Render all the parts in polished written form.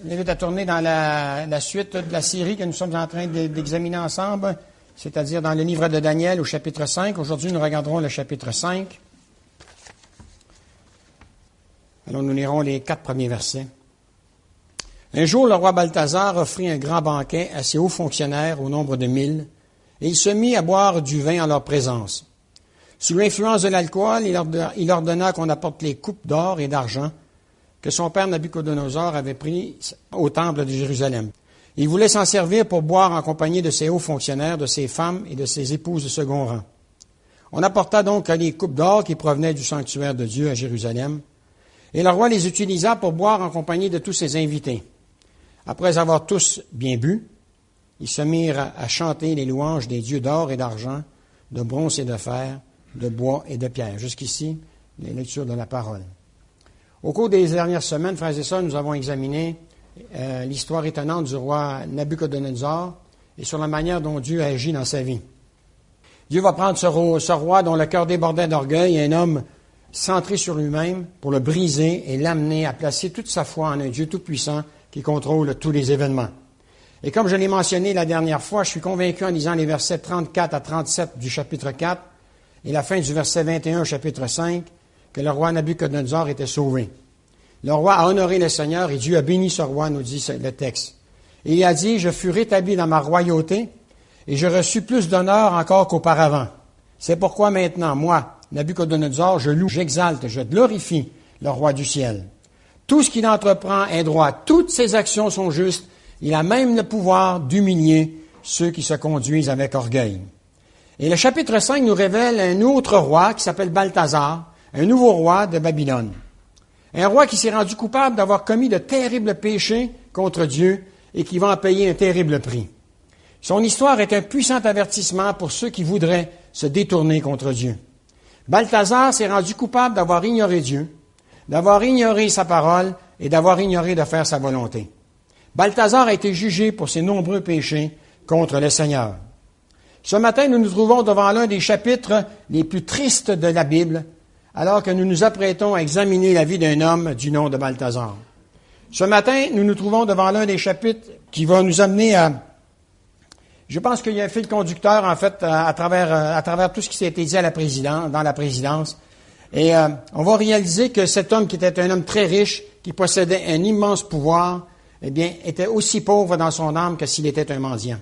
Je m'invite à tourner dans la suite de la série que nous sommes en train d'examiner ensemble, c'est-à-dire dans le livre de Daniel au chapitre 5. Aujourd'hui, nous regarderons le chapitre 5. Alors, nous lirons les 4 premiers versets. Un jour, le roi Balthazar offrit un grand banquet à ses hauts fonctionnaires au nombre de 1000, et il se mit à boire du vin en leur présence. Sous l'influence de l'alcool, il ordonna qu'on apporte les coupes d'or et d'argent que son père Nabuchodonosor avait pris au temple de Jérusalem. Il voulait s'en servir pour boire en compagnie de ses hauts fonctionnaires, de ses femmes et de ses épouses de second rang. On apporta donc les coupes d'or qui provenaient du sanctuaire de Dieu à Jérusalem, et le roi les utilisa pour boire en compagnie de tous ses invités. Après avoir tous bien bu, ils se mirent à chanter les louanges des dieux d'or et d'argent, de bronze et de fer, de bois et de pierre. Jusqu'ici, les lectures de la parole. Au cours des dernières semaines, frères et sœurs, nous avons examiné l'histoire étonnante du roi Nabuchodonosor et sur la manière dont Dieu agit dans sa vie. Dieu va prendre ce roi dont le cœur débordait d'orgueil, un homme centré sur lui-même, pour le briser et l'amener à placer toute sa foi en un Dieu tout-puissant qui contrôle tous les événements. Et comme je l'ai mentionné la dernière fois, je suis convaincu en lisant les versets 34 à 37 du chapitre 4 et la fin du verset 21 au chapitre 5, que le roi Nabuchodonosor était sauvé. Le roi a honoré le Seigneur et Dieu a béni ce roi, nous dit le texte. Et il a dit, « Je fus rétabli dans ma royauté et je reçus plus d'honneur encore qu'auparavant. C'est pourquoi maintenant, moi, Nabuchodonosor, je loue, j'exalte, je glorifie le roi du ciel. Tout ce qu'il entreprend est droit, toutes ses actions sont justes. Il a même le pouvoir d'humilier ceux qui se conduisent avec orgueil. » Et le chapitre 5 nous révèle un autre roi qui s'appelle Balthazar, un nouveau roi de Babylone. Un roi qui s'est rendu coupable d'avoir commis de terribles péchés contre Dieu et qui va en payer un terrible prix. Son histoire est un puissant avertissement pour ceux qui voudraient se détourner contre Dieu. Balthazar s'est rendu coupable d'avoir ignoré Dieu, d'avoir ignoré sa parole et d'avoir ignoré de faire sa volonté. Balthazar a été jugé pour ses nombreux péchés contre le Seigneur. Ce matin, nous nous trouvons devant l'un des chapitres les plus tristes de la Bible, alors que nous nous apprêtons à examiner la vie d'un homme du nom de Balthazar. Ce matin, nous nous trouvons devant l'un des chapitres qui va nous amener à... Je pense qu'il y a un fil conducteur, en fait, à travers tout ce qui s'est été dit dans la présidence. Et on va réaliser que cet homme, qui était un homme très riche, qui possédait un immense pouvoir, eh bien, était aussi pauvre dans son âme que s'il était un mendiant.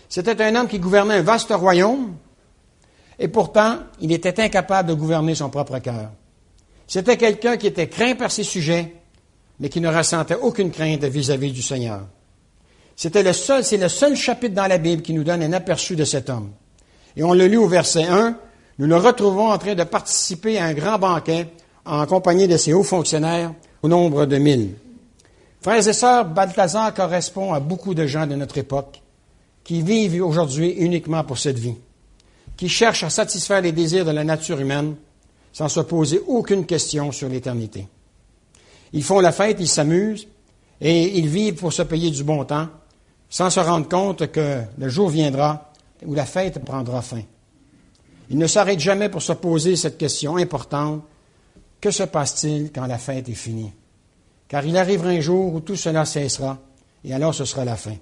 C'était un homme qui gouvernait un vaste royaume, et pourtant, il était incapable de gouverner son propre cœur. C'était quelqu'un qui était craint par ses sujets, mais qui ne ressentait aucune crainte vis-à-vis du Seigneur. C'est le seul chapitre dans la Bible qui nous donne un aperçu de cet homme. Et on le lit au verset 1, nous le retrouvons en train de participer à un grand banquet en compagnie de ses hauts fonctionnaires au nombre de 1000. Frères et sœurs, Balthazar correspond à beaucoup de gens de notre époque qui vivent aujourd'hui uniquement pour cette vie, qui cherchent à satisfaire les désirs de la nature humaine sans se poser aucune question sur l'éternité. Ils font la fête, ils s'amusent et ils vivent pour se payer du bon temps sans se rendre compte que le jour viendra où la fête prendra fin. Ils ne s'arrêtent jamais pour se poser cette question importante. Que se passe-t-il quand la fête est finie? Car il arrivera un jour où tout cela cessera et alors ce sera la fin.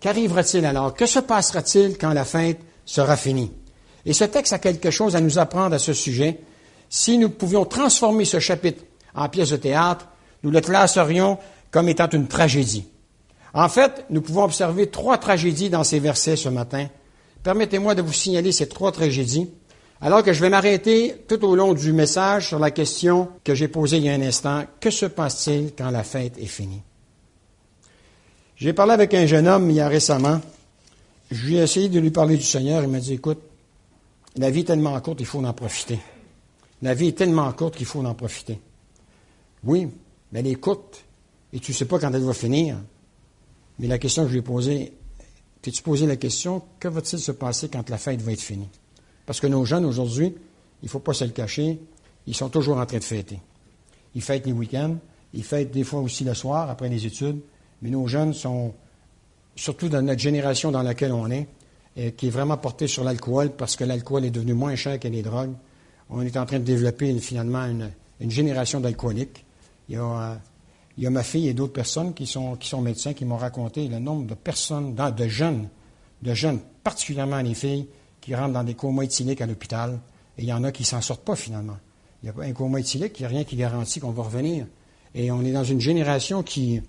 Qu'arrivera-t-il alors? Que se passera-t-il quand la fête sera finie? Et ce texte a quelque chose à nous apprendre à ce sujet. Si nous pouvions transformer ce chapitre en pièce de théâtre, nous le classerions comme étant une tragédie. En fait, nous pouvons observer 3 tragédies dans ces versets ce matin. Permettez-moi de vous signaler ces 3 tragédies, alors que je vais m'arrêter tout au long du message sur la question que j'ai posée il y a un instant. Que se passe-t-il quand la fête est finie? J'ai parlé avec un jeune homme il y a récemment. Je lui ai essayé de lui parler du Seigneur. Il m'a dit, écoute, la vie est tellement courte, il faut en profiter. La vie est tellement courte qu'il faut en profiter. Oui, mais elle est courte et tu ne sais pas quand elle va finir. Mais la question que je lui ai posée, t'es-tu posé la question, que va-t-il se passer quand la fête va être finie? Parce que nos jeunes aujourd'hui, il ne faut pas se le cacher, ils sont toujours en train de fêter. Ils fêtent les week-ends, ils fêtent des fois aussi le soir après les études, mais nos jeunes sont, surtout dans notre génération dans laquelle on est, qui est vraiment portée sur l'alcool, parce que l'alcool est devenu moins cher que les drogues. On est en train de développer finalement une génération d'alcooliques. Il y a Il y a ma fille et d'autres personnes qui sont médecins qui m'ont raconté le nombre de personnes, de jeunes, particulièrement les filles, qui rentrent dans des comas éthyliques à l'hôpital. Et il y en a qui ne s'en sortent pas finalement. Il y a un coma éthylique, il n'y a rien qui garantit qu'on va revenir. Et on est dans une génération qui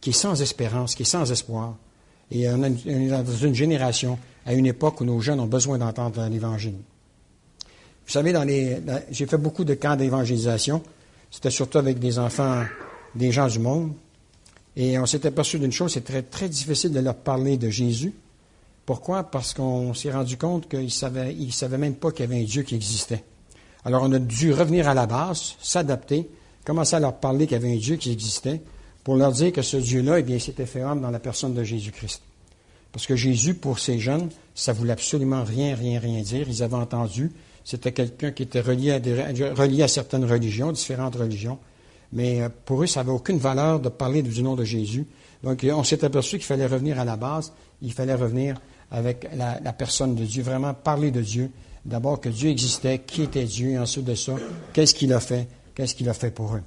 est sans espérance, qui est sans espoir. Et on est dans une génération, à une époque où nos jeunes ont besoin d'entendre l'Évangile. Vous savez, j'ai fait beaucoup de camps d'évangélisation. C'était surtout avec des enfants, des gens du monde. Et on s'est aperçu d'une chose, c'est très, très difficile de leur parler de Jésus. Pourquoi? Parce qu'on s'est rendu compte qu'ils ne savaient même pas qu'il y avait un Dieu qui existait. Alors on a dû revenir à la base, s'adapter, commencer à leur parler qu'il y avait un Dieu qui existait, pour leur dire que ce Dieu-là, eh bien, s'était fait homme dans la personne de Jésus-Christ. Parce que Jésus, pour ces jeunes, ça voulait absolument rien dire. Ils avaient entendu, c'était quelqu'un qui était relié à certaines religions, différentes religions. Mais pour eux, ça n'avait aucune valeur de parler du nom de Jésus. Donc, on s'est aperçu qu'il fallait revenir à la base. Il fallait revenir avec la personne de Dieu, vraiment parler de Dieu. D'abord, que Dieu existait, qui était Dieu, et ensuite de ça, qu'est-ce qu'il a fait pour eux.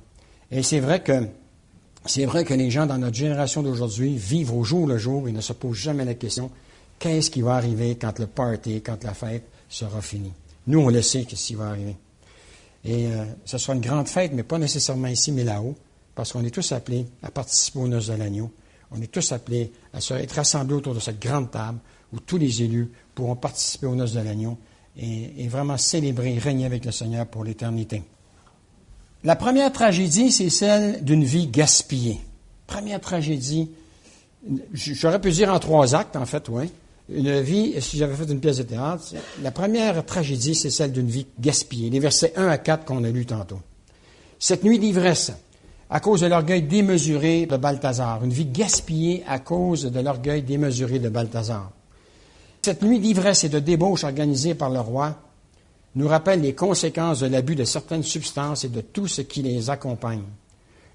Et c'est vrai que les gens dans notre génération d'aujourd'hui vivent au jour le jour et ne se posent jamais la question, qu'est-ce qui va arriver quand le party, quand la fête sera finie? Nous, on le sait, qu'est-ce qui va arriver. Et ce sera une grande fête, mais pas nécessairement ici, mais là-haut, parce qu'on est tous appelés à participer aux noces de l'agneau. On est tous appelés à être rassemblés autour de cette grande table où tous les élus pourront participer aux noces de l'agneau et vraiment célébrer, régner avec le Seigneur pour l'éternité. La première tragédie, c'est celle d'une vie gaspillée. Première tragédie, j'aurais pu dire en 3 actes, en fait, oui. Une vie, si j'avais fait une pièce de théâtre, la première tragédie, c'est celle d'une vie gaspillée. Les versets 1 à 4 qu'on a lus tantôt. Cette nuit d'ivresse, à cause de l'orgueil démesuré de Balthazar. Une vie gaspillée à cause de l'orgueil démesuré de Balthazar. Cette nuit d'ivresse et de débauche organisée par le roi nous rappelle les conséquences de l'abus de certaines substances et de tout ce qui les accompagne.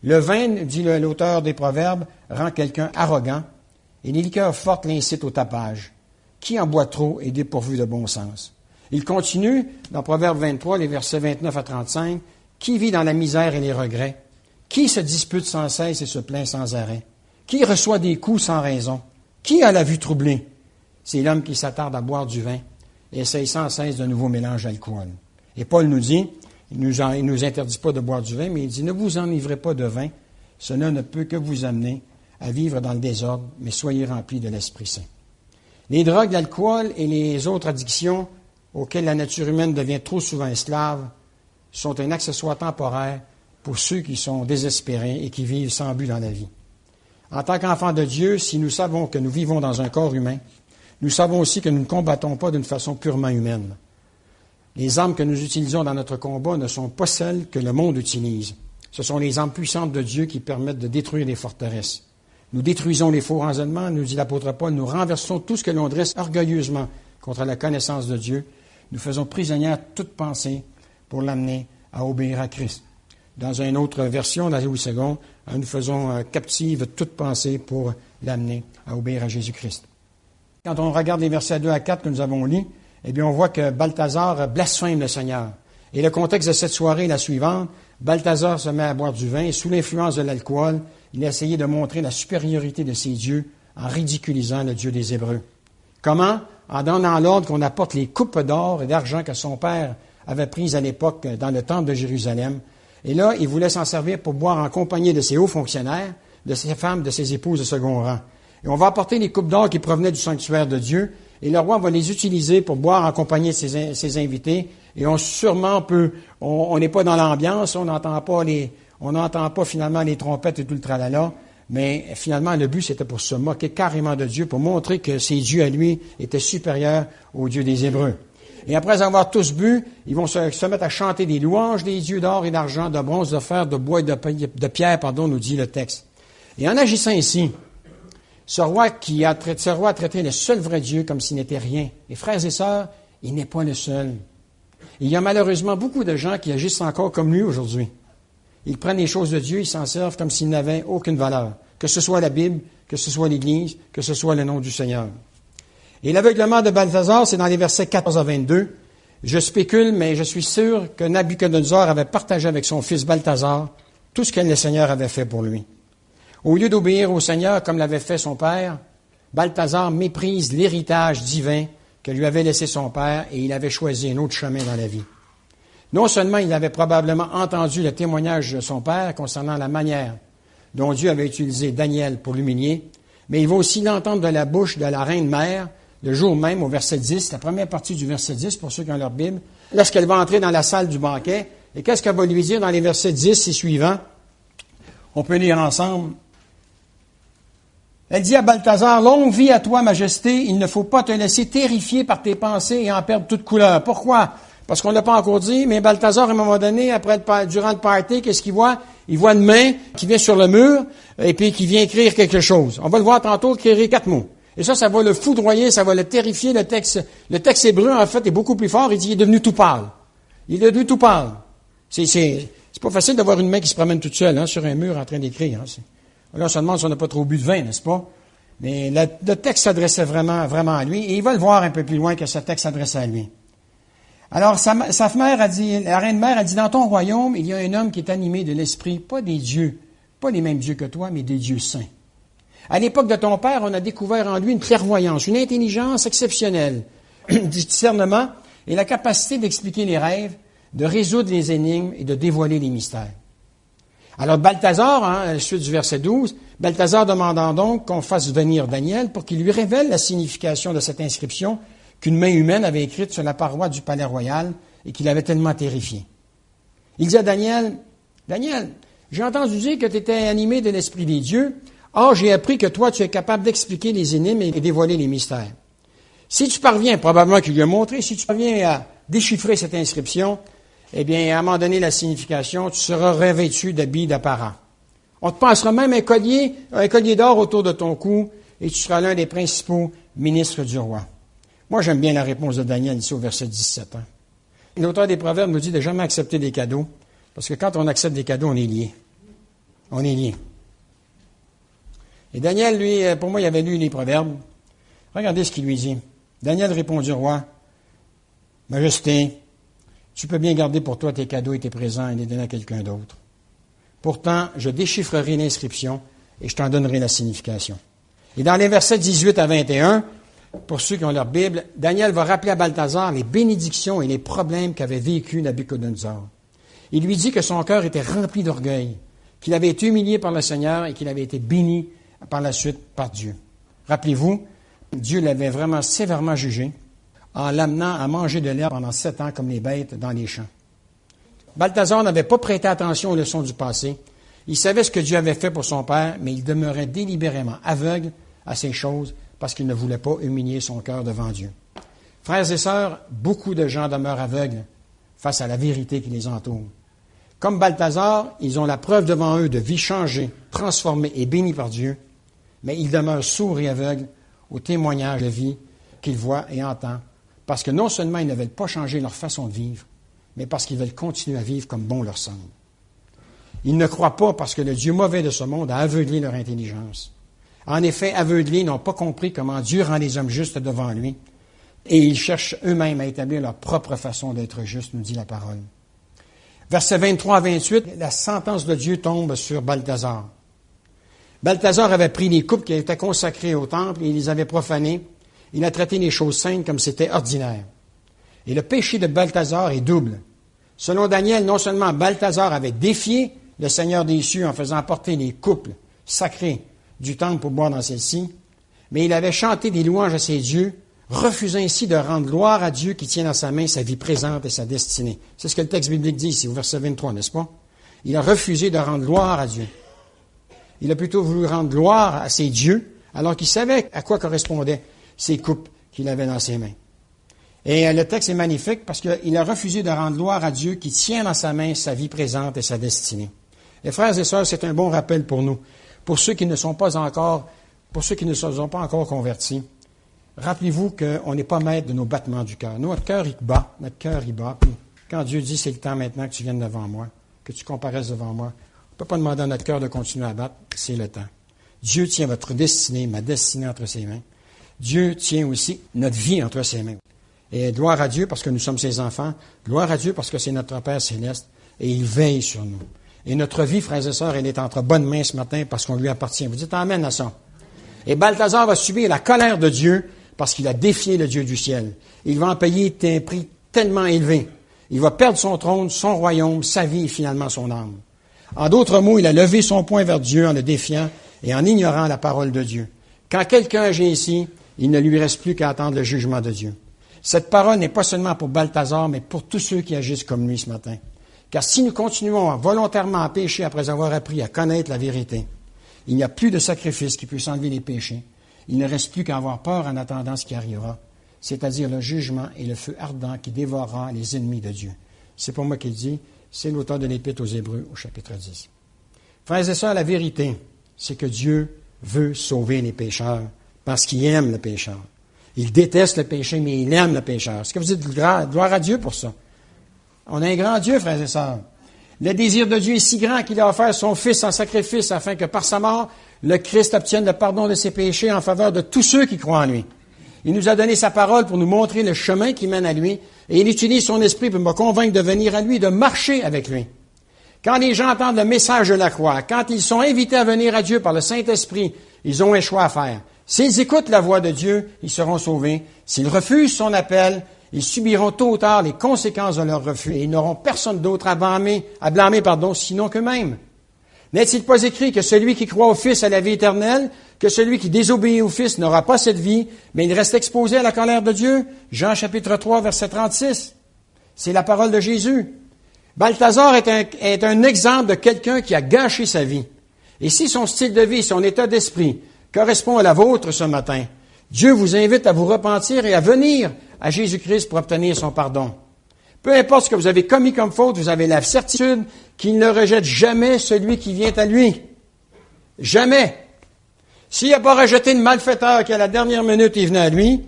Le vin, dit l'auteur des Proverbes, rend quelqu'un arrogant et les liqueurs fortes l'incitent au tapage. Qui en boit trop est dépourvu de bon sens. Il continue, dans Proverbe 23, les versets 29 à 35, « Qui vit dans la misère et les regrets? Qui se dispute sans cesse et se plaint sans arrêt? Qui reçoit des coups sans raison? Qui a la vue troublée? C'est l'homme qui s'attarde à boire du vin et essaye sans cesse de nouveaux mélanges d'alcool. » Et Paul nous dit, il ne nous interdit pas de boire du vin, mais il dit, « Ne vous enivrez pas de vin, cela ne peut que vous amener à vivre dans le désordre, mais soyez remplis de l'Esprit Saint. » Les drogues, l'alcool et les autres addictions auxquelles la nature humaine devient trop souvent esclave sont un accessoire temporaire pour ceux qui sont désespérés et qui vivent sans but dans la vie. En tant qu'enfants de Dieu, si nous savons que nous vivons dans un corps humain, nous savons aussi que nous ne combattons pas d'une façon purement humaine. Les armes que nous utilisons dans notre combat ne sont pas celles que le monde utilise. Ce sont les armes puissantes de Dieu qui permettent de détruire les forteresses. Nous détruisons les faux raisonnements, nous dit l'apôtre Paul, nous renversons tout ce que l'on dresse orgueilleusement contre la connaissance de Dieu. Nous faisons prisonnière toute pensée pour l'amener à obéir à Christ. Dans une autre version, dans Louis II, nous faisons captive toute pensée pour l'amener à obéir à Jésus-Christ. Quand on regarde les versets 2 à 4 que nous avons lus, eh bien, on voit que Balthazar blasphème le Seigneur. Et le contexte de cette soirée est la suivante. Balthazar se met à boire du vin et sous l'influence de l'alcool, il a essayé de montrer la supériorité de ses dieux en ridiculisant le Dieu des Hébreux. Comment? En donnant l'ordre qu'on apporte les coupes d'or et d'argent que son père avait prises à l'époque dans le temple de Jérusalem. Et là, il voulait s'en servir pour boire en compagnie de ses hauts fonctionnaires, de ses femmes, de ses épouses de second rang. Et on va apporter les coupes d'or qui provenaient du sanctuaire de Dieu, et le roi va les utiliser pour boire en compagnie de ses invités. Et on n'est pas dans l'ambiance, on n'entend pas finalement les trompettes et tout le tralala, mais finalement le but c'était pour se moquer carrément de Dieu, pour montrer que ses dieux à lui étaient supérieurs aux dieux des Hébreux. Et après avoir tous bu, ils vont se mettre à chanter des louanges des dieux d'or et d'argent, de bronze, de fer, de bois et de pierre, nous dit le texte. Et en agissant ainsi, ce roi a traité le seul vrai Dieu comme s'il n'était rien. Et frères et sœurs, il n'est pas le seul. Il y a malheureusement beaucoup de gens qui agissent encore comme lui aujourd'hui. Ils prennent les choses de Dieu, ils s'en servent comme s'ils n'avaient aucune valeur. Que ce soit la Bible, que ce soit l'Église, que ce soit le nom du Seigneur. Et l'aveuglement de Balthazar, c'est dans les versets 14 à 22. Je spécule, mais je suis sûr que Nabuchodonosor avait partagé avec son fils Balthazar tout ce que le Seigneur avait fait pour lui. Au lieu d'obéir au Seigneur comme l'avait fait son père, Balthazar méprise l'héritage divin que lui avait laissé son père et il avait choisi un autre chemin dans la vie. Non seulement il avait probablement entendu le témoignage de son père concernant la manière dont Dieu avait utilisé Daniel pour l'humilier, mais il va aussi l'entendre de la bouche de la reine mère, le jour même au verset 10, la première partie du verset 10 pour ceux qui ont leur Bible, lorsqu'elle va entrer dans la salle du banquet. Et qu'est-ce qu'elle va lui dire dans les versets 10 et suivants? On peut lire ensemble. Elle dit à Balthazar, « Longue vie à toi, Majesté, il ne faut pas te laisser terrifier par tes pensées et en perdre toute couleur. » Pourquoi? Parce qu'on ne l'a pas encore dit, mais Balthazar, à un moment donné, durant le party, qu'est-ce qu'il voit? Il voit une main qui vient sur le mur et puis qui vient écrire quelque chose. On va le voir tantôt écrire 4 mots. Et ça va le foudroyer, ça va le terrifier. Le texte hébreu, en fait, est beaucoup plus fort. Il dit, il est devenu tout pâle. Il est devenu tout pâle. C'est pas facile d'avoir une main qui se promène toute seule, sur un mur en train d'écrire. Là, on se demande si on n'a pas trop bu de vin, n'est-ce pas? Mais le texte s'adressait vraiment à lui. Et il va le voir un peu plus loin que ce texte s'adressait à lui. Alors, sa mère a dit, la reine mère a dit, dans ton royaume, il y a un homme qui est animé de l'esprit, pas des dieux, pas les mêmes dieux que toi, mais des dieux saints. À l'époque de ton père, on a découvert en lui une clairvoyance, une intelligence exceptionnelle, du discernement et la capacité d'expliquer les rêves, de résoudre les énigmes et de dévoiler les mystères. Alors Balthazar, à la suite du verset 12, Balthazar demandant donc qu'on fasse venir Daniel pour qu'il lui révèle la signification de cette inscription qu'une main humaine avait écrite sur la paroi du palais royal et qui l'avait tellement terrifié. Il dit à Daniel, « Daniel, j'ai entendu dire que tu étais animé de l'esprit des dieux. Or, j'ai appris que toi, tu es capable d'expliquer les énigmes et dévoiler les mystères. Si tu parviens, probablement qu'il lui a montré, si tu parviens à déchiffrer cette inscription, eh bien, à un moment donné, la signification, tu seras revêtu d'habits d'apparat. On te passera même un collier d'or autour de ton cou et tu seras l'un des principaux ministres du roi. » Moi, j'aime bien la réponse de Daniel ici au verset 17. L'auteur des Proverbes nous dit de jamais accepter des cadeaux, parce que quand on accepte des cadeaux, on est lié. On est lié. Et Daniel, lui, pour moi, il avait lu les Proverbes. Regardez ce qu'il lui dit. Daniel répondit au roi, « Majesté, tu peux bien garder pour toi tes cadeaux et tes présents et les donner à quelqu'un d'autre. Pourtant, je déchiffrerai l'inscription et je t'en donnerai la signification. » Et dans les versets 18 à 21, pour ceux qui ont leur Bible, Daniel va rappeler à Balthazar les bénédictions et les problèmes qu'avait vécu Nabuchodonosor. Il lui dit que son cœur était rempli d'orgueil, qu'il avait été humilié par le Seigneur et qu'il avait été béni par la suite par Dieu. Rappelez-vous, Dieu l'avait vraiment sévèrement jugé en l'amenant à manger de l'herbe pendant 7 ans comme les bêtes dans les champs. Balthazar n'avait pas prêté attention aux leçons du passé. Il savait ce que Dieu avait fait pour son père, mais il demeurait délibérément aveugle à ces choses parce qu'il ne voulait pas humilier son cœur devant Dieu. Frères et sœurs, beaucoup de gens demeurent aveugles face à la vérité qui les entoure. Comme Balthazar, ils ont la preuve devant eux de vie changée, transformée et bénie par Dieu, mais ils demeurent sourds et aveugles au témoignage de vie qu'ils voient et entendent, parce que non seulement ils ne veulent pas changer leur façon de vivre, mais parce qu'ils veulent continuer à vivre comme bon leur semble. Ils ne croient pas parce que le Dieu mauvais de ce monde a aveuglé leur intelligence. En effet, aveuglés, n'ont pas compris comment Dieu rend les hommes justes devant lui, et ils cherchent eux-mêmes à établir leur propre façon d'être justes, nous dit la parole. Versets 23 à 28, la sentence de Dieu tombe sur Balthazar. Balthazar avait pris les coupes qui étaient consacrées au temple et il les avait profanées. Il a traité les choses saintes comme c'était ordinaire. Et le péché de Balthazar est double. Selon Daniel, non seulement Balthazar avait défié le Seigneur des cieux en faisant porter les coupes sacrées du temple pour boire dans celle-ci, mais il avait chanté des louanges à ses dieux, refusant ainsi de rendre gloire à Dieu qui tient dans sa main sa vie présente et sa destinée. C'est ce que le texte biblique dit ici, au verset 23, n'est-ce pas? Il a refusé de rendre gloire à Dieu. Il a plutôt voulu rendre gloire à ses dieux, alors qu'il savait à quoi correspondaient ces coupes qu'il avait dans ses mains. Et le texte est magnifique parce qu'il a refusé de rendre gloire à Dieu qui tient dans sa main sa vie présente et sa destinée. Et frères et sœurs, c'est un bon rappel pour nous. Pour ceux qui ne sont pas encore convertis, rappelez-vous qu'on n'est pas maître de nos battements du cœur. Notre cœur, il bat. Puis quand Dieu dit, c'est le temps maintenant que tu viennes devant moi, que tu comparaisses devant moi, on ne peut pas demander à notre cœur de continuer à battre, c'est le temps. Dieu tient votre destinée, ma destinée entre ses mains. Dieu tient aussi notre vie entre ses mains. Et gloire à Dieu parce que nous sommes ses enfants. Gloire à Dieu parce que c'est notre Père céleste. Et il veille sur nous. Et notre vie, frères et sœurs, elle est entre bonnes mains ce matin parce qu'on lui appartient. Vous dites amen à ça. Et Balthazar va subir la colère de Dieu parce qu'il a défié le Dieu du ciel. Il va en payer un prix tellement élevé. Il va perdre son trône, son royaume, sa vie et finalement son âme. En d'autres mots, il a levé son poing vers Dieu en le défiant et en ignorant la parole de Dieu. Quand quelqu'un agit ainsi, il ne lui reste plus qu'à attendre le jugement de Dieu. Cette parole n'est pas seulement pour Balthazar, mais pour tous ceux qui agissent comme lui ce matin. Car si nous continuons volontairement à pécher après avoir appris à connaître la vérité, il n'y a plus de sacrifice qui puisse enlever les péchés. Il ne reste plus qu'à avoir peur en attendant ce qui arrivera, c'est-à-dire le jugement et le feu ardent qui dévorera les ennemis de Dieu. C'est pas moi qui le dis, c'est l'auteur de l'Épître aux Hébreux au chapitre 10. Frères et sœurs, la vérité, c'est que Dieu veut sauver les pécheurs parce qu'il aime le pécheur. Il déteste le péché, mais il aime le pécheur. Est-ce que vous dites gloire à Dieu pour ça? On a un grand Dieu, frères et sœurs. Le désir de Dieu est si grand qu'il a offert son Fils en sacrifice afin que par sa mort, le Christ obtienne le pardon de ses péchés en faveur de tous ceux qui croient en lui. Il nous a donné sa parole pour nous montrer le chemin qui mène à lui et il utilise son esprit pour me convaincre de venir à lui, de marcher avec lui. Quand les gens entendent le message de la croix, quand ils sont invités à venir à Dieu par le Saint-Esprit, ils ont un choix à faire. S'ils écoutent la voix de Dieu, ils seront sauvés. S'ils refusent son appel, ils subiront tôt ou tard les conséquences de leur refus et ils n'auront personne d'autre à blâmer, sinon qu'eux-mêmes. N'est-il pas écrit que celui qui croit au Fils a la vie éternelle, que celui qui désobéit au Fils n'aura pas cette vie, mais il reste exposé à la colère de Dieu? Jean chapitre 3, verset 36. C'est la parole de Jésus. Balthazar est un exemple de quelqu'un qui a gâché sa vie. Et si son style de vie, son état d'esprit correspond à la vôtre ce matin, Dieu vous invite à vous repentir et à venir à Jésus-Christ pour obtenir son pardon. Peu importe ce que vous avez commis comme faute, vous avez la certitude qu'il ne rejette jamais celui qui vient à lui. Jamais. S'il n'a pas rejeté le malfaiteur qui, à la dernière minute, est venu à lui,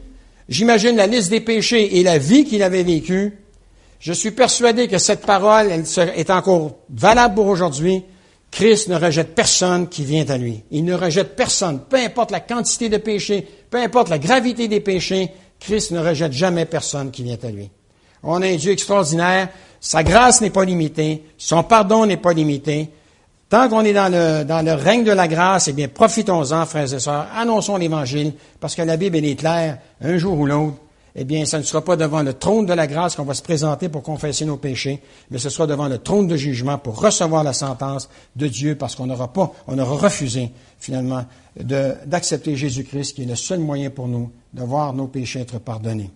j'imagine la liste des péchés et la vie qu'il avait vécue. Je suis persuadé que cette parole est encore valable pour aujourd'hui. Christ ne rejette personne qui vient à lui. Il ne rejette personne, peu importe la quantité de péchés, peu importe la gravité des péchés, Christ ne rejette jamais personne qui vient à lui. On a un Dieu extraordinaire, sa grâce n'est pas limitée, son pardon n'est pas limité. Tant qu'on est dans le règne de la grâce, eh bien, profitons-en, frères et sœurs, annonçons l'Évangile, parce que la Bible, elle est claire, un jour ou l'autre, eh bien, ça ne sera pas devant le trône de la grâce qu'on va se présenter pour confesser nos péchés, mais ce sera devant le trône de jugement pour recevoir la sentence de Dieu, parce qu'on aura refusé, finalement, d'accepter Jésus-Christ, qui est le seul moyen pour nous de voir nos péchés être pardonnés.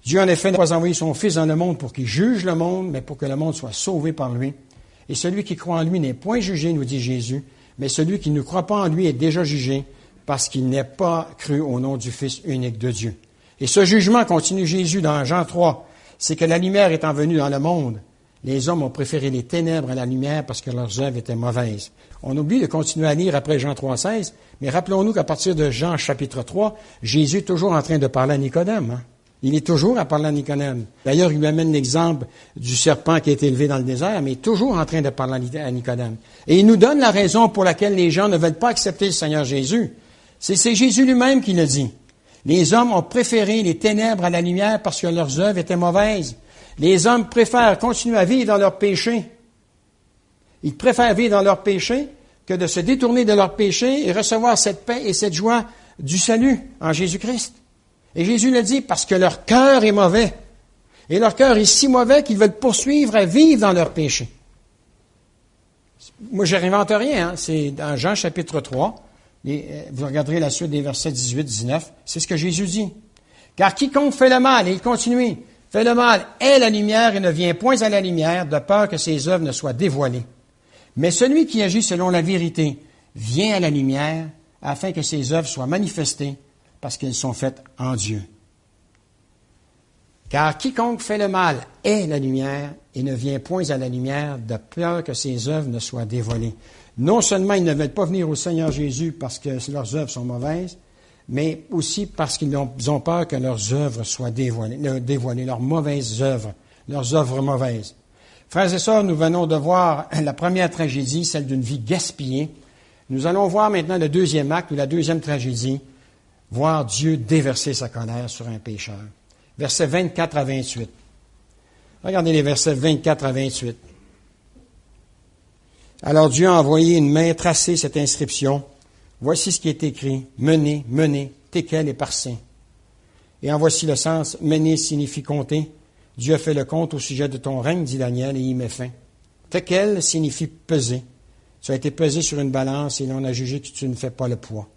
Dieu, en effet, n'a pas envoyé son Fils dans le monde pour qu'il juge le monde, mais pour que le monde soit sauvé par lui. Et celui qui croit en lui n'est point jugé, nous dit Jésus, mais celui qui ne croit pas en lui est déjà jugé, parce qu'il n'est pas cru au nom du Fils unique de Dieu. Et ce jugement, continue Jésus dans Jean 3, c'est que la lumière étant venue dans le monde, les hommes ont préféré les ténèbres à la lumière parce que leurs œuvres étaient mauvaises. On oublie de continuer à lire après Jean 3,16, mais rappelons-nous qu'à partir de Jean chapitre 3, Jésus est toujours en train de parler à Nicodème. Hein? Il est toujours à parler à Nicodème. D'ailleurs, il lui amène l'exemple du serpent qui a été élevé dans le désert, mais il est toujours en train de parler à Nicodème. Et il nous donne la raison pour laquelle les gens ne veulent pas accepter le Seigneur Jésus. C'est Jésus lui-même qui le dit. Les hommes ont préféré les ténèbres à la lumière parce que leurs œuvres étaient mauvaises. Les hommes préfèrent continuer à vivre dans leur péché. Ils préfèrent vivre dans leur péché que de se détourner de leur péché et recevoir cette paix et cette joie du salut en Jésus-Christ. Et Jésus le dit parce que leur cœur est mauvais. Et leur cœur est si mauvais qu'ils veulent poursuivre à vivre dans leur péché. Moi, je n'invente rien. Hein? C'est dans Jean chapitre 3. Vous regarderez la suite des versets 18-19. C'est ce que Jésus dit. Car quiconque fait le mal, et il continue, fait le mal est la lumière et ne vient point à la lumière de peur que ses œuvres ne soient dévoilées. Mais celui qui agit selon la vérité vient à la lumière afin que ses œuvres soient manifestées parce qu'elles sont faites en Dieu. Car quiconque fait le mal est la lumière et ne vient point à la lumière de peur que ses œuvres ne soient dévoilées. Non seulement ils ne veulent pas venir au Seigneur Jésus parce que leurs œuvres sont mauvaises, mais aussi parce qu'ils ont peur que leurs œuvres soient dévoilées, leurs mauvaises œuvres, leurs œuvres mauvaises. Frères et sœurs, nous venons de voir la première tragédie, celle d'une vie gaspillée. Nous allons voir maintenant le deuxième acte ou la deuxième tragédie, voir Dieu déverser sa colère sur un pécheur. Versets 24 à 28. Regardez les versets 24 à 28. Alors Dieu a envoyé une main tracer cette inscription. Voici ce qui est écrit. Menez, menez, Tekel et Parsé. Et en voici le sens. Mener signifie compter. Dieu a fait le compte au sujet de ton règne, dit Daniel, et y met fin. Tekel signifie peser. Tu as été pesé sur une balance et l'on a jugé que tu ne fais pas le poids.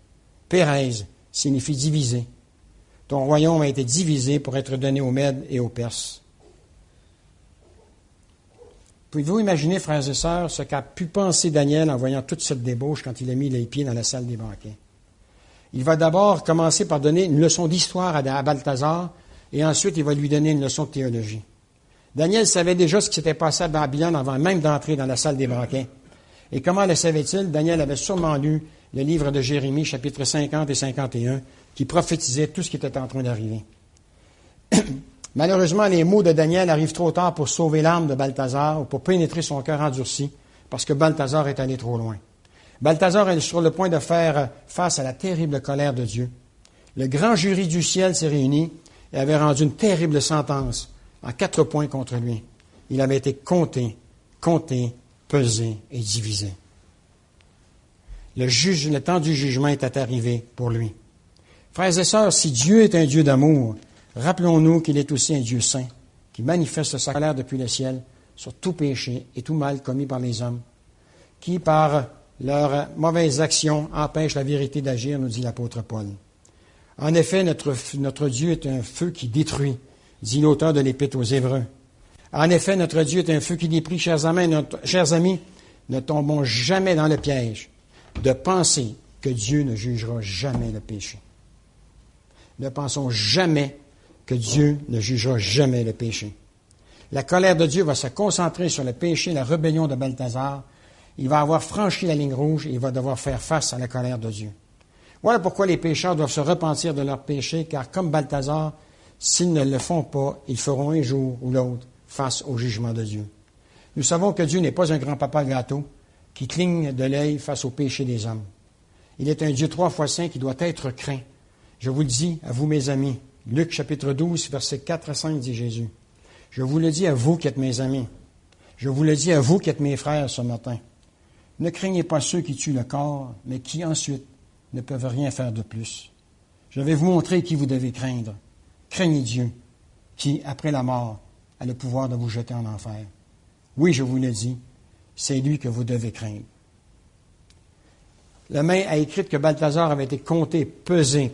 Pérez signifie diviser. Ton royaume a été divisé pour être donné aux Mèdes et aux Perses. Pouvez-vous imaginer, frères et sœurs, ce qu'a pu penser Daniel en voyant toute cette débauche quand il a mis les pieds dans la salle des banquets? Il va d'abord commencer par donner une leçon d'histoire à Balthazar et ensuite il va lui donner une leçon de théologie. Daniel savait déjà ce qui s'était passé à Babylone avant même d'entrer dans la salle des banquets. Et comment le savait-il? Daniel avait sûrement lu le livre de Jérémie, chapitres 50 et 51, qui prophétisait tout ce qui était en train d'arriver. Malheureusement, les mots de Daniel arrivent trop tard pour sauver l'âme de Balthazar ou pour pénétrer son cœur endurci, parce que Balthazar est allé trop loin. Balthazar est sur le point de faire face à la terrible colère de Dieu. Le grand jury du ciel s'est réuni et avait rendu une terrible sentence en 4 points contre lui. Il avait été compté, pesé et divisé. Le temps du jugement était arrivé pour lui. Frères et sœurs, si Dieu est un Dieu d'amour, rappelons-nous qu'il est aussi un Dieu saint, qui manifeste sa colère depuis le ciel sur tout péché et tout mal commis par les hommes, qui, par leurs mauvaises actions, empêchent la vérité d'agir, nous dit l'apôtre Paul. En effet, notre Dieu est un feu qui détruit, dit l'auteur de l'Épître aux Hébreux. En effet, notre Dieu est un feu qui déprie, chers amis, ne tombons jamais dans le piège de penser que Dieu ne jugera jamais le péché. Ne pensons jamais que Dieu ne jugera jamais le péché. La colère de Dieu va se concentrer sur le péché, la rébellion de Balthazar. Il va avoir franchi la ligne rouge et il va devoir faire face à la colère de Dieu. Voilà pourquoi les pécheurs doivent se repentir de leurs péchés, car comme Balthazar, s'ils ne le font pas, ils feront un jour ou l'autre face au jugement de Dieu. Nous savons que Dieu n'est pas un grand-papa gâteau qui cligne de l'œil face au péché des hommes. Il est un Dieu 3 fois saint qui doit être craint. Je vous le dis à vous, mes amis. Luc chapitre 12, versets 4 à 5, dit Jésus. Je vous le dis à vous qui êtes mes amis. Je vous le dis à vous qui êtes mes frères ce matin. Ne craignez pas ceux qui tuent le corps, mais qui ensuite ne peuvent rien faire de plus. Je vais vous montrer qui vous devez craindre. Craignez Dieu, qui, après la mort, a le pouvoir de vous jeter en enfer. Oui, je vous le dis, c'est lui que vous devez craindre. La main a écrit que Balthazar avait été compté, pesé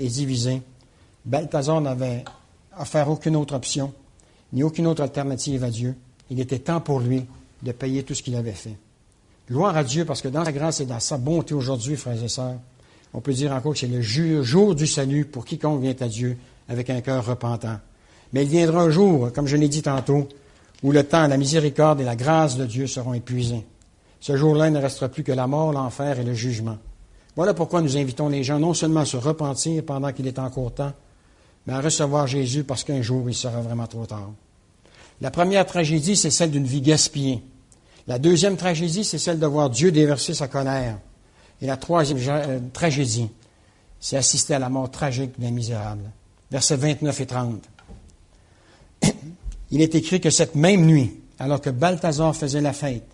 et divisé. Balthazar n'avait offert aucune autre option, ni aucune autre alternative à Dieu. Il était temps pour lui de payer tout ce qu'il avait fait. Gloire à Dieu, parce que dans sa grâce et dans sa bonté aujourd'hui, frères et sœurs, on peut dire encore que c'est le jour du salut pour quiconque vient à Dieu avec un cœur repentant. Mais il viendra un jour, comme je l'ai dit tantôt, où le temps, la miséricorde et la grâce de Dieu seront épuisés. Ce jour-là, il ne restera plus que la mort, l'enfer et le jugement. Voilà pourquoi nous invitons les gens non seulement à se repentir pendant qu'il est encore temps, mais à recevoir Jésus parce qu'un jour, il sera vraiment trop tard. La première tragédie, c'est celle d'une vie gaspillée. La deuxième tragédie, c'est celle de voir Dieu déverser sa colère. Et la troisième tragédie, c'est assister à la mort tragique d'un misérable. Versets 29 et 30. Il est écrit que cette même nuit, alors que Balthazar faisait la fête,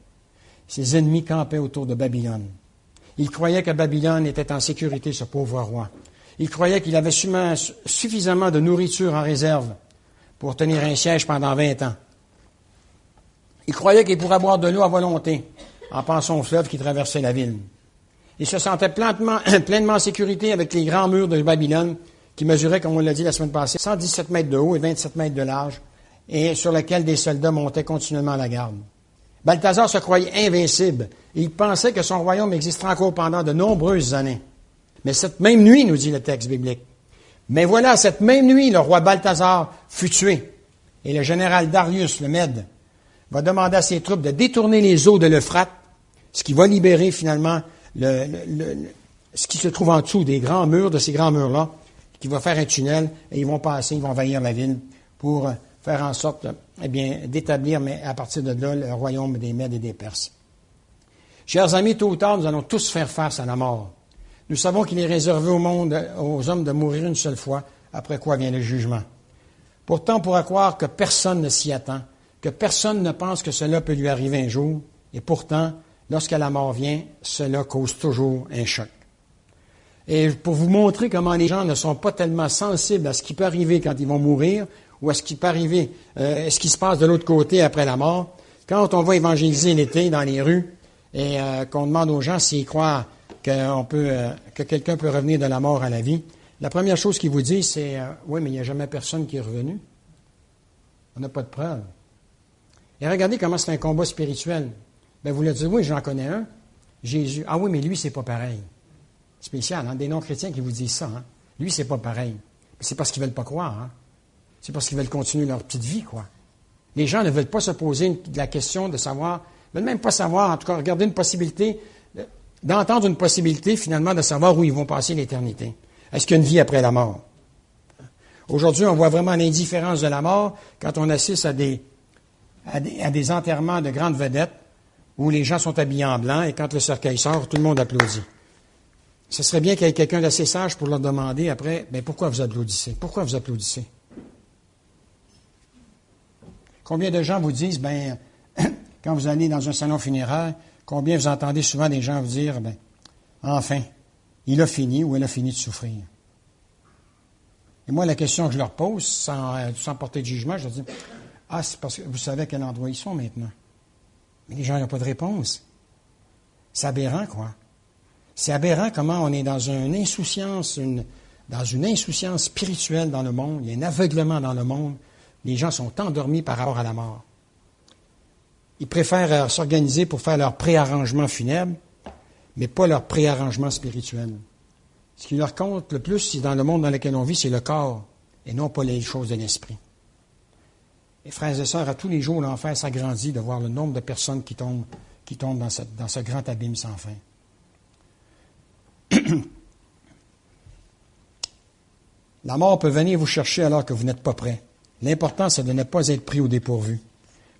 ses ennemis campaient autour de Babylone. Il croyait que Babylone était en sécurité, ce pauvre roi. Il croyait qu'il avait suffisamment de nourriture en réserve pour tenir un siège pendant 20 ans. Il croyait qu'il pourrait boire de l'eau à volonté en pensant au fleuve qui traversait la ville. Il se sentait pleinement en sécurité avec les grands murs de Babylone qui mesuraient, comme on l'a dit la semaine passée, 117 mètres de haut et 27 mètres de large et sur lesquels des soldats montaient continuellement à la garde. Balthazar se croyait invincible et il pensait que son royaume existerait encore pendant de nombreuses années. Mais cette même nuit, nous dit le texte biblique, mais voilà, cette même nuit, le roi Balthazar fut tué et le général Darius, le Mède, va demander à ses troupes de détourner les eaux de l'Euphrate, ce qui va libérer finalement ce qui se trouve en dessous des grands murs, de ces grands murs-là, qui va faire un tunnel et ils vont passer, ils vont envahir la ville pour faire en sorte, d'établir, mais à partir de là, le royaume des Mèdes et des Perses. Chers amis, tôt ou tard, nous allons tous faire face à la mort. Nous savons qu'il est réservé au monde, aux hommes de mourir une seule fois, après quoi vient le jugement. Pourtant, on pourra croire que personne ne s'y attend, que personne ne pense que cela peut lui arriver un jour, et pourtant, lorsque la mort vient, cela cause toujours un choc. Et pour vous montrer comment les gens ne sont pas tellement sensibles à ce qui peut arriver quand ils vont mourir, ou à ce qui peut arriver, ce qui se passe de l'autre côté après la mort, quand on va évangéliser l'été dans les rues et qu'on demande aux gens s'ils croient que quelqu'un peut revenir de la mort à la vie, la première chose qu'ils vous disent, c'est oui, mais il n'y a jamais personne qui est revenu. On n'a pas de preuve. Et regardez comment c'est un combat spirituel. Bien, vous leur dites, oui, j'en connais un, Jésus. Ah oui, mais lui, c'est pas pareil. Spécial, hein? Des non-chrétiens qui vous disent ça. Hein? Lui, c'est pas pareil. C'est parce qu'ils ne veulent pas croire. Hein? C'est parce qu'ils veulent continuer leur petite vie, quoi. Les gens ne veulent pas se poser la question de savoir, ne veulent même pas savoir, en tout cas, regarder une possibilité, d'entendre une possibilité, finalement, de savoir où ils vont passer l'éternité. Est-ce qu'il y a une vie après la mort? Aujourd'hui, on voit vraiment l'indifférence de la mort quand on assiste à des enterrements de grandes vedettes où les gens sont habillés en blanc et quand le cercueil sort, tout le monde applaudit. Ce serait bien qu'il y ait quelqu'un d'assez sage pour leur demander après, bien, pourquoi vous applaudissez? Pourquoi vous applaudissez? Combien de gens vous disent, bien, quand vous allez dans un salon funéraire, combien vous entendez souvent des gens vous dire, bien, enfin, il a fini ou elle a fini de souffrir. Et moi, la question que je leur pose, sans porter de jugement, je leur dis, ah, c'est parce que vous savez à quel endroit ils sont maintenant. Mais les gens n'ont pas de réponse. C'est aberrant, quoi. C'est aberrant comment on est dans une insouciance, dans une insouciance spirituelle dans le monde. Il y a un aveuglement dans le monde. Les gens sont endormis par rapport à la mort. Ils préfèrent s'organiser pour faire leur préarrangement funèbre, mais pas leur préarrangement spirituel. Ce qui leur compte le plus, dans le monde dans lequel on vit, c'est le corps, et non pas les choses de l'esprit. Et frères et sœurs, à tous les jours, l'enfer s'agrandit de voir le nombre de personnes qui tombent dans ce grand abîme sans fin. La mort peut venir vous chercher alors que vous n'êtes pas prêt. L'important, c'est de ne pas être pris au dépourvu.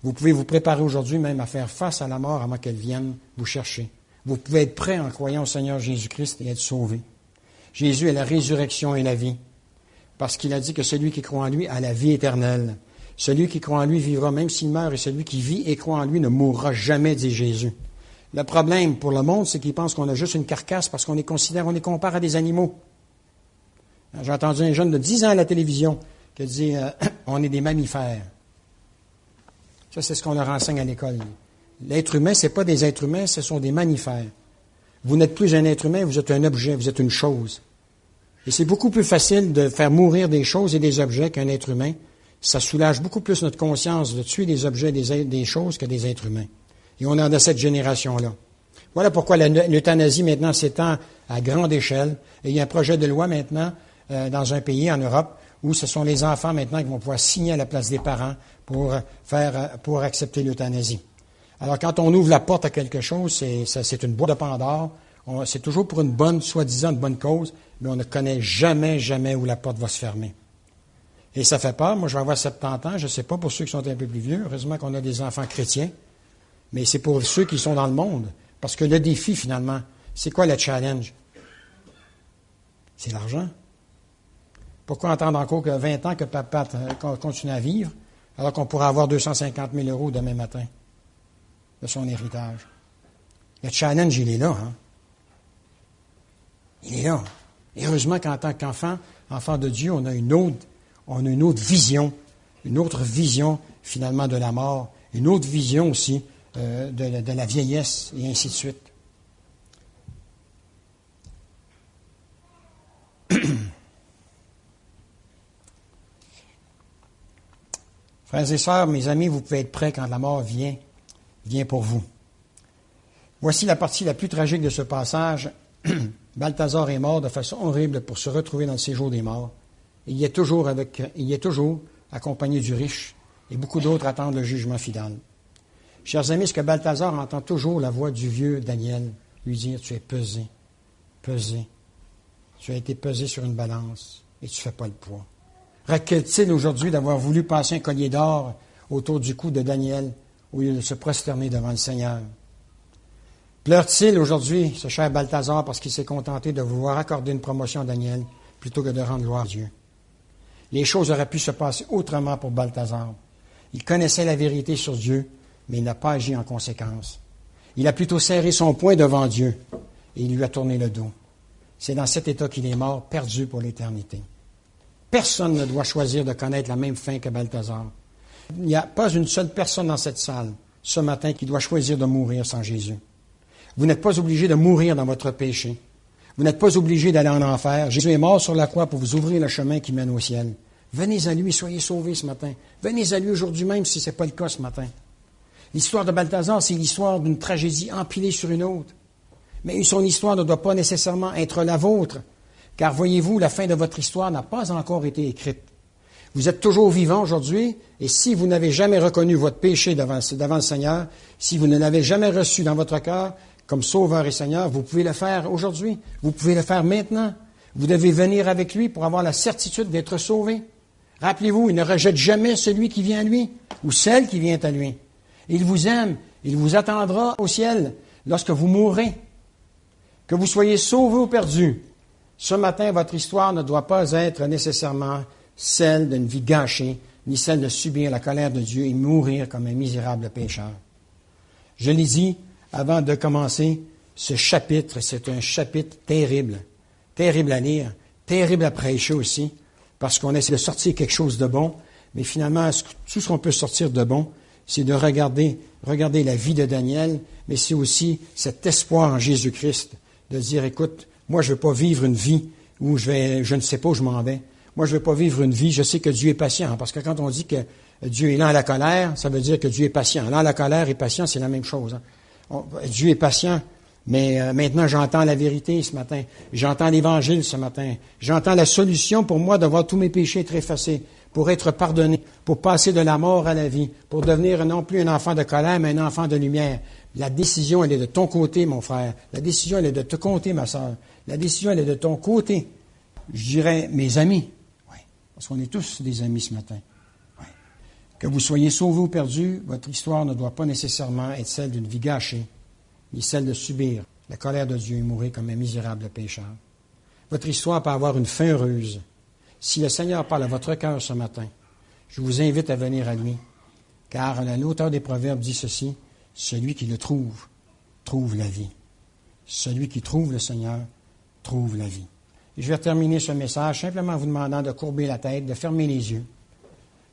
Vous pouvez vous préparer aujourd'hui même à faire face à la mort avant qu'elle vienne vous chercher. Vous pouvez être prêt en croyant au Seigneur Jésus-Christ et être sauvé. Jésus est la résurrection et la vie, parce qu'il a dit que celui qui croit en lui a la vie éternelle. Celui qui croit en lui vivra même s'il meurt, et celui qui vit et croit en lui ne mourra jamais, dit Jésus. Le problème pour le monde, c'est qu'ils pensent qu'on a juste une carcasse parce qu'on les compare à des animaux. J'ai entendu un jeune de 10 ans à la télévision qui dit on est des mammifères. Ça, c'est ce qu'on leur enseigne à l'école. L'être humain, ce n'est pas des êtres humains, ce sont des mammifères. Vous n'êtes plus un être humain, vous êtes un objet, vous êtes une chose. Et c'est beaucoup plus facile de faire mourir des choses et des objets qu'un être humain. Ça soulage beaucoup plus notre conscience de tuer des objets et des choses que des êtres humains. Et on est dans cette génération-là. Voilà pourquoi l'euthanasie maintenant s'étend à grande échelle. Et il y a un projet de loi maintenant dans un pays en Europe où ce sont les enfants maintenant qui vont pouvoir signer à la place des parents pour accepter l'euthanasie. Alors quand on ouvre la porte à quelque chose, c'est une boîte de Pandore. C'est toujours pour une bonne, soi-disant, une bonne cause, mais on ne connaît jamais où la porte va se fermer. Et ça fait peur. Moi, je vais avoir 70 ans. Je ne sais pas pour ceux qui sont un peu plus vieux. Heureusement qu'on a des enfants chrétiens. Mais c'est pour ceux qui sont dans le monde. Parce que le défi, finalement, c'est quoi le challenge? C'est l'argent. Pourquoi attendre encore que 20 ans que papa continue à vivre, alors qu'on pourrait avoir 250 000 € demain matin de son héritage? Le challenge, il est là. Hein? Il est là. Et heureusement qu'en tant qu'enfant, enfant de Dieu, on a une autre vision, finalement, de la mort, une autre vision aussi de la vieillesse, et ainsi de suite. Frères et sœurs, mes amis, vous pouvez être prêts quand la mort vient pour vous. Voici la partie la plus tragique de ce passage. Balthazar est mort de façon horrible pour se retrouver dans le séjour des morts. Il y est toujours accompagné du riche, et beaucoup d'autres attendent le jugement final. Chers amis, est-ce que Balthazar entend toujours la voix du vieux Daniel lui dire « Tu es pesé, tu as été pesé sur une balance et tu ne fais pas le poids. » Regrette-t-il aujourd'hui d'avoir voulu passer un collier d'or autour du cou de Daniel au lieu de se prosterner devant le Seigneur? Pleure-t-il aujourd'hui, ce cher Balthazar, parce qu'il s'est contenté de vouloir accorder une promotion à Daniel plutôt que de rendre gloire à Dieu? Les choses auraient pu se passer autrement pour Balthazar. Il connaissait la vérité sur Dieu, mais il n'a pas agi en conséquence. Il a plutôt serré son poing devant Dieu et il lui a tourné le dos. C'est dans cet état qu'il est mort, perdu pour l'éternité. Personne ne doit choisir de connaître la même fin que Balthazar. Il n'y a pas une seule personne dans cette salle ce matin qui doit choisir de mourir sans Jésus. Vous n'êtes pas obligé de mourir dans votre péché. Vous n'êtes pas obligé d'aller en enfer. Jésus est mort sur la croix pour vous ouvrir le chemin qui mène au ciel. Venez à lui, soyez sauvés ce matin. Venez à lui aujourd'hui même si ce n'est pas le cas ce matin. L'histoire de Balthazar, c'est l'histoire d'une tragédie empilée sur une autre. Mais son histoire ne doit pas nécessairement être la vôtre, car voyez-vous, la fin de votre histoire n'a pas encore été écrite. Vous êtes toujours vivant aujourd'hui, et si vous n'avez jamais reconnu votre péché devant le Seigneur, si vous ne l'avez jamais reçu dans votre cœur comme Sauveur et Seigneur, vous pouvez le faire aujourd'hui, vous pouvez le faire maintenant. Vous devez venir avec lui pour avoir la certitude d'être sauvé. Rappelez-vous, il ne rejette jamais celui qui vient à lui, ou celle qui vient à lui. Il vous aime, il vous attendra au ciel lorsque vous mourrez. Que vous soyez sauvés ou perdus, ce matin, votre histoire ne doit pas être nécessairement celle d'une vie gâchée, ni celle de subir la colère de Dieu et mourir comme un misérable pécheur. Je l'ai dit avant de commencer ce chapitre, c'est un chapitre terrible, terrible à lire, terrible à prêcher aussi, parce qu'on essaie de sortir quelque chose de bon, mais finalement, tout ce qu'on peut sortir de bon, c'est de regarder la vie de Daniel, mais c'est aussi cet espoir en Jésus-Christ, de dire, écoute, moi je ne veux pas vivre une vie où je ne sais pas où je m'en vais. Moi, je ne veux pas vivre une vie, je sais que Dieu est patient, parce que quand on dit que Dieu est lent à la colère, ça veut dire que Dieu est patient. Lent à la colère et patient, c'est la même chose. Dieu est patient, mais maintenant j'entends la vérité ce matin. J'entends l'Évangile ce matin. J'entends la solution pour moi de voir tous mes péchés être effacés, pour être pardonné, pour passer de la mort à la vie, pour devenir non plus un enfant de colère, mais un enfant de lumière. La décision, elle est de ton côté, mon frère. La décision, elle est de ton côté, ma sœur. La décision, elle est de ton côté. Je dirais, mes amis. Oui, parce qu'on est tous des amis ce matin. Oui. Que vous soyez sauvés ou perdus, votre histoire ne doit pas nécessairement être celle d'une vie gâchée, ni celle de subir la colère de Dieu et mourir comme un misérable pécheur. Votre histoire peut avoir une fin heureuse. Si le Seigneur parle à votre cœur ce matin, je vous invite à venir à lui, car l'auteur des Proverbes dit ceci, « Celui qui le trouve, trouve la vie. Celui qui trouve le Seigneur, trouve la vie. » Et je vais terminer ce message simplement en vous demandant de courber la tête, de fermer les yeux.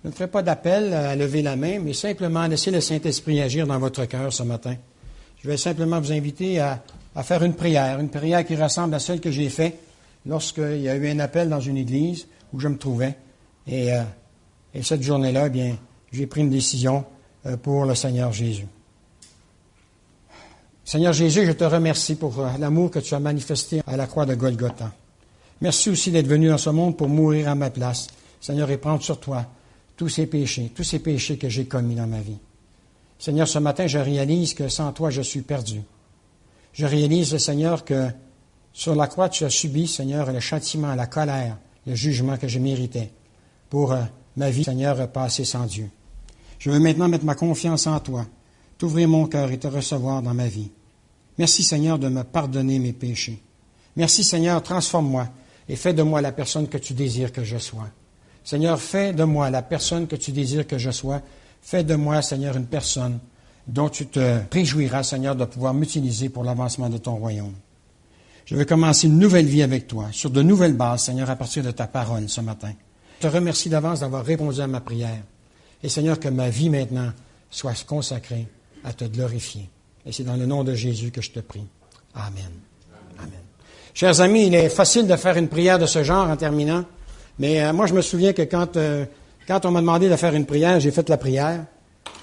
Je ne ferai pas d'appel à lever la main, mais simplement laisser le Saint-Esprit agir dans votre cœur ce matin. Je vais simplement vous inviter à faire une prière qui ressemble à celle que j'ai faite lorsqu'il y a eu un appel dans une église où je me trouvais. Et cette journée-là, eh bien, j'ai pris une décision pour le Seigneur Jésus. Seigneur Jésus, je te remercie pour l'amour que tu as manifesté à la croix de Golgotha. Merci aussi d'être venu dans ce monde pour mourir à ma place. Seigneur, et prendre sur toi tous ces péchés que j'ai commis dans ma vie. Seigneur, ce matin, je réalise que sans toi, je suis perdu. Je réalise, Seigneur, que sur la croix, tu as subi, Seigneur, le châtiment, la colère, le jugement que je méritais pour ma vie, Seigneur, passée sans Dieu. Je veux maintenant mettre ma confiance en toi, t'ouvrir mon cœur et te recevoir dans ma vie. Merci, Seigneur, de me pardonner mes péchés. Merci, Seigneur, transforme-moi et fais de moi la personne que tu désires que je sois. Seigneur, fais de moi la personne que tu désires que je sois. Fais de moi, Seigneur, une personne dont tu te réjouiras, Seigneur, de pouvoir m'utiliser pour l'avancement de ton royaume. Je veux commencer une nouvelle vie avec toi, sur de nouvelles bases, Seigneur, à partir de ta parole ce matin. Je te remercie d'avance d'avoir répondu à ma prière. Et Seigneur, que ma vie maintenant soit consacrée à te glorifier. Et c'est dans le nom de Jésus que je te prie. Amen. Amen. Chers amis, il est facile de faire une prière de ce genre en terminant, mais moi je me souviens que quand on m'a demandé de faire une prière, j'ai fait la prière.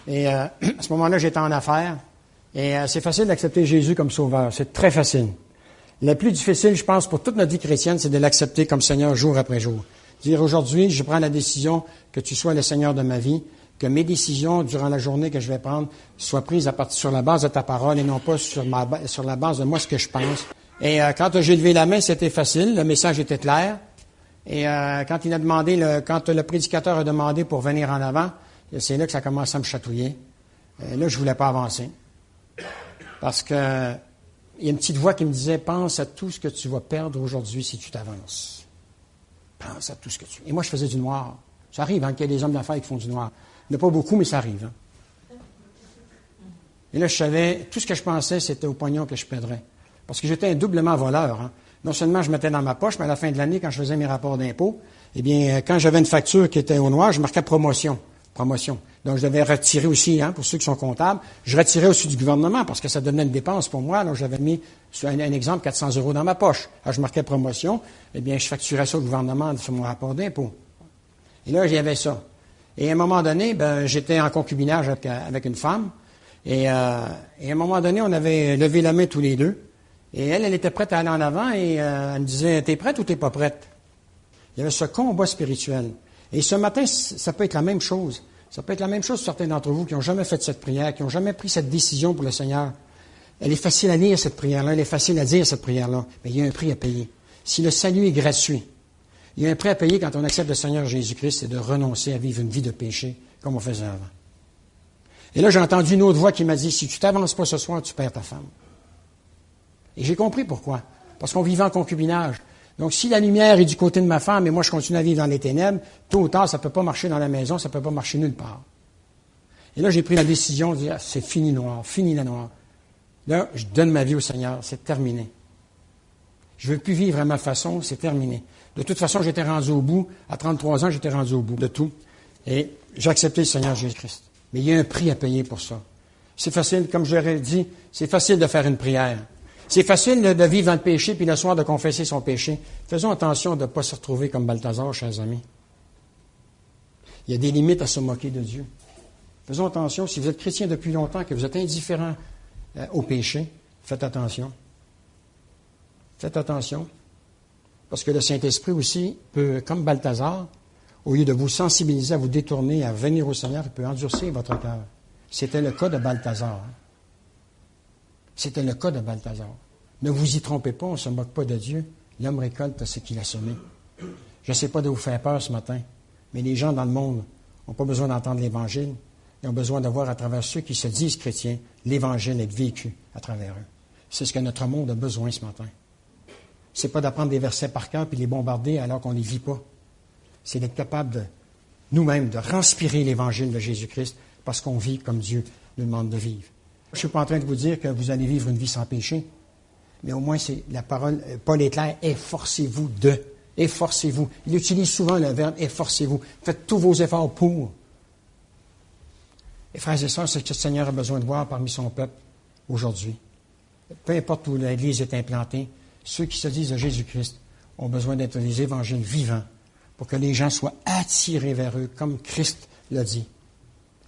Et à ce moment-là, j'étais en affaires. Et c'est facile d'accepter Jésus comme sauveur. C'est très facile. Le plus difficile, je pense, pour toute notre vie chrétienne, c'est de l'accepter comme Seigneur jour après jour. Dire aujourd'hui, je prends la décision que tu sois le Seigneur de ma vie, que mes décisions durant la journée que je vais prendre soient prises sur la base de ta parole et non pas sur la base de moi ce que je pense. Et quand j'ai levé la main, c'était facile, le message était clair. Et quand le prédicateur a demandé pour venir en avant, c'est là que ça commence à me chatouiller. Là, je voulais pas avancer. Parce que il y a une petite voix qui me disait, pense à tout ce que tu vas perdre aujourd'hui si tu t'avances. Pense à tout ce que tu... Et moi, je faisais du noir. Ça arrive, qu'il y a des hommes d'affaires qui font du noir. Il n'y en a pas beaucoup, mais ça arrive. Et là, je savais, tout ce que je pensais, c'était au pognon que je perdrais. Parce que j'étais un doublement voleur. Hein. Non seulement je mettais dans ma poche, mais à la fin de l'année, quand je faisais mes rapports d'impôts, eh bien, quand j'avais une facture qui était au noir, je marquais promotion. Promotion. Donc, je devais retirer aussi, hein, pour ceux qui sont comptables, je retirais aussi du gouvernement parce que ça donnait une dépense pour moi. Donc, j'avais mis, sur un exemple, 400 € dans ma poche. Alors, je marquais promotion. Eh bien, je facturais ça au gouvernement sur mon rapport d'impôt. Et là, il y avait ça. Et à un moment donné, ben, j'étais en concubinage avec une femme. Et à un moment donné, on avait levé la main tous les deux. Et elle était prête à aller en avant et elle me disait, t'es prête ou t'es pas prête? Il y avait ce combat spirituel. Et ce matin, ça peut être la même chose. Ça peut être la même chose pour certains d'entre vous qui n'ont jamais fait cette prière, qui n'ont jamais pris cette décision pour le Seigneur. Elle est facile à lire, cette prière-là. Elle est facile à dire, cette prière-là. Mais il y a un prix à payer. Si le salut est gratuit, il y a un prix à payer quand on accepte le Seigneur Jésus-Christ, c'est de renoncer à vivre une vie de péché comme on faisait avant. Et là, j'ai entendu une autre voix qui m'a dit, si tu t'avances pas ce soir, tu perds ta femme. Et j'ai compris pourquoi. Parce qu'on vivait en concubinage. Donc, si la lumière est du côté de ma femme et moi, je continue à vivre dans les ténèbres, tôt ou tard, ça ne peut pas marcher dans la maison, ça ne peut pas marcher nulle part. Et là, j'ai pris la décision de dire, c'est fini noir, fini la noire. Là, je donne ma vie au Seigneur, c'est terminé. Je ne veux plus vivre à ma façon, c'est terminé. De toute façon, j'étais rendu au bout. À 33 ans, j'étais rendu au bout de tout. Et j'ai accepté le Seigneur Jésus-Christ. Mais il y a un prix à payer pour ça. C'est facile, comme je l'aurais dit, c'est facile de faire une prière. C'est facile de vivre dans le péché, puis le soir de confesser son péché. Faisons attention de ne pas se retrouver comme Balthazar, chers amis. Il y a des limites à se moquer de Dieu. Faisons attention, si vous êtes chrétien depuis longtemps, que vous êtes indifférent au péché, faites attention. Faites attention. Parce que le Saint-Esprit aussi peut, comme Balthazar, au lieu de vous sensibiliser à vous détourner, à venir au Seigneur, il peut endurcir votre cœur. C'était le cas de Balthazar. Hein? C'était le cas de Balthazar. Ne vous y trompez pas, on ne se moque pas de Dieu. L'homme récolte ce qu'il a semé. Je ne sais pas de vous faire peur ce matin, mais les gens dans le monde n'ont pas besoin d'entendre l'Évangile. Ils ont besoin de voir à travers ceux qui se disent chrétiens, l'Évangile être vécu à travers eux. C'est ce que notre monde a besoin ce matin. Ce n'est pas d'apprendre des versets par cœur et les bombarder alors qu'on ne les vit pas. C'est d'être capable de nous-mêmes de transpirer l'Évangile de Jésus-Christ parce qu'on vit comme Dieu nous demande de vivre. Je ne suis pas en train de vous dire que vous allez vivre une vie sans péché, mais au moins c'est la parole, Paul est clair, efforcez-vous de. Efforcez-vous. Il utilise souvent le verbe efforcez-vous. Faites tous vos efforts pour. Et frères et sœurs, c'est ce que le Seigneur a besoin de voir parmi son peuple aujourd'hui. Peu importe où l'Église est implantée, ceux qui se disent de Jésus-Christ ont besoin d'être des évangiles vivants pour que les gens soient attirés vers eux, comme Christ l'a dit.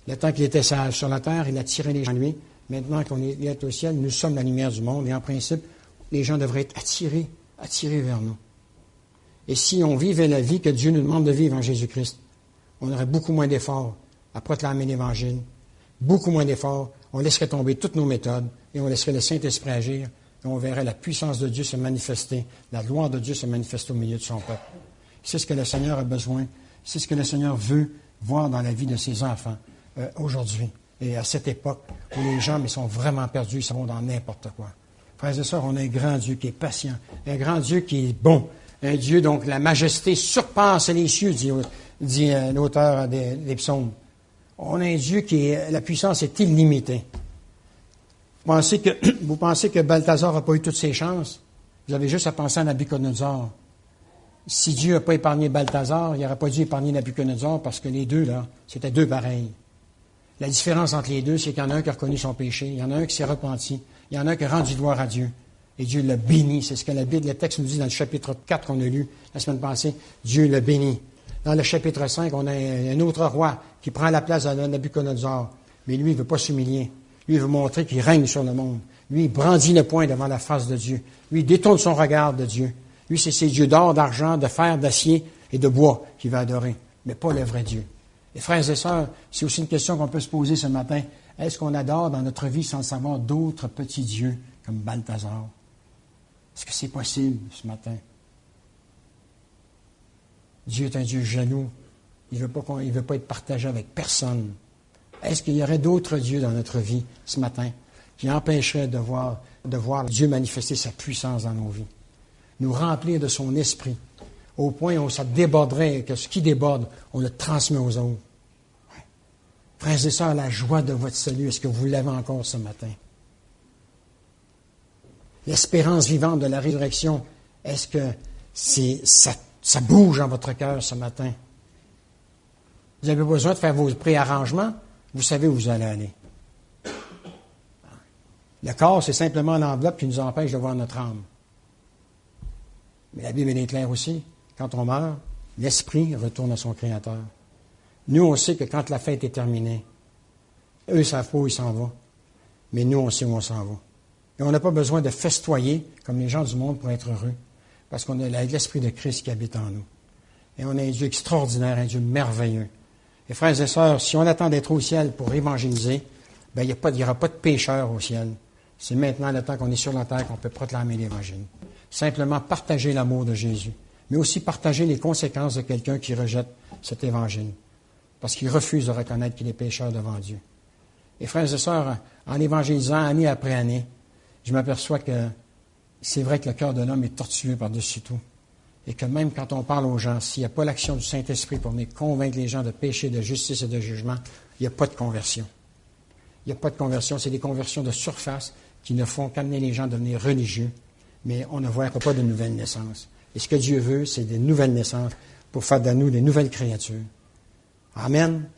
Le temps qu'il était sur la terre, il a tiré les gens à lui. Maintenant qu'on est au ciel, nous sommes la lumière du monde et en principe, les gens devraient être attirés vers nous. Et si on vivait la vie que Dieu nous demande de vivre en Jésus-Christ, on aurait beaucoup moins d'efforts à proclamer l'Évangile, beaucoup moins d'efforts, on laisserait tomber toutes nos méthodes et on laisserait le Saint-Esprit agir et on verrait la puissance de Dieu se manifester, la gloire de Dieu se manifester au milieu de son peuple. C'est ce que le Seigneur a besoin, c'est ce que le Seigneur veut voir dans la vie de ses enfants aujourd'hui. Et à cette époque où les gens sont vraiment perdus, ils sont dans n'importe quoi. Frères et sœurs, on a un grand Dieu qui est patient, un grand Dieu qui est bon, un Dieu dont la majesté surpasse les cieux, dit l'auteur des psaumes. On a un Dieu la puissance est illimitée. Vous pensez que Balthazar n'a pas eu toutes ses chances? Vous avez juste à penser à Nabuchodonosor. Si Dieu n'a pas épargné Balthazar, il n'aurait pas dû épargner Nabuchodonosor parce que les deux, là, c'était deux pareils. La différence entre les deux, c'est qu'il y en a un qui a reconnu son péché, il y en a un qui s'est repenti, il y en a un qui a rendu gloire à Dieu. Et Dieu l'a béni. C'est ce que le texte nous dit dans le chapitre 4 qu'on a lu la semaine passée. Dieu l'a béni. Dans le chapitre 5, on a un autre roi qui prend la place de Nabuchodonosor. Mais lui, il ne veut pas s'humilier. Lui, il veut montrer qu'il règne sur le monde. Lui, il brandit le poing devant la face de Dieu. Lui, il détourne son regard de Dieu. Lui, c'est ses dieux d'or, d'argent, de fer, d'acier et de bois qu'il va adorer. Mais pas le vrai Dieu. Et frères et sœurs, c'est aussi une question qu'on peut se poser ce matin. Est-ce qu'on adore dans notre vie sans le savoir d'autres petits dieux comme Balthazar? Est-ce que c'est possible ce matin? Dieu est un Dieu jaloux. Il ne veut pas être partagé avec personne. Est-ce qu'il y aurait d'autres dieux dans notre vie ce matin qui empêcheraient de voir Dieu manifester sa puissance dans nos vies? Nous remplir de son esprit au point où ça déborderait, que ce qui déborde, on le transmet aux autres. Frères et sœurs, la joie de votre salut, est-ce que vous l'avez encore ce matin? L'espérance vivante de la résurrection, est-ce que ça bouge en votre cœur ce matin? Vous avez besoin de faire vos préarrangements, vous savez où vous allez aller. Le corps, c'est simplement l'enveloppe qui nous empêche de voir notre âme. Mais la Bible est claire aussi. Quand on meurt, l'esprit retourne à son Créateur. Nous, on sait que quand la fête est terminée, eux ne savent pas où ils s'en vont. Mais nous, on sait où on s'en va. Et on n'a pas besoin de festoyer comme les gens du monde pour être heureux. Parce qu'on a l'Esprit de Christ qui habite en nous. Et on a un Dieu extraordinaire, un Dieu merveilleux. Et frères et sœurs, si on attend d'être au ciel pour évangéliser, il n'y aura pas de pécheurs au ciel. C'est maintenant le temps qu'on est sur la terre qu'on peut proclamer l'Évangile. Simplement partager l'amour de Jésus, mais aussi partager les conséquences de quelqu'un qui rejette cet Évangile, parce qu'il refuse de reconnaître qu'il est pécheur devant Dieu. Et frères et sœurs, en évangélisant année après année, je m'aperçois que c'est vrai que le cœur de l'homme est tortueux par-dessus tout. Et que même quand on parle aux gens, s'il n'y a pas l'action du Saint-Esprit pour venir convaincre les gens de péché, de justice et de jugement, il n'y a pas de conversion. Il n'y a pas de conversion, c'est des conversions de surface qui ne font qu'amener les gens à devenir religieux, mais on ne voit pas de nouvelle naissance. Et ce que Dieu veut, c'est des nouvelles naissances pour faire de nous des nouvelles créatures. Amen.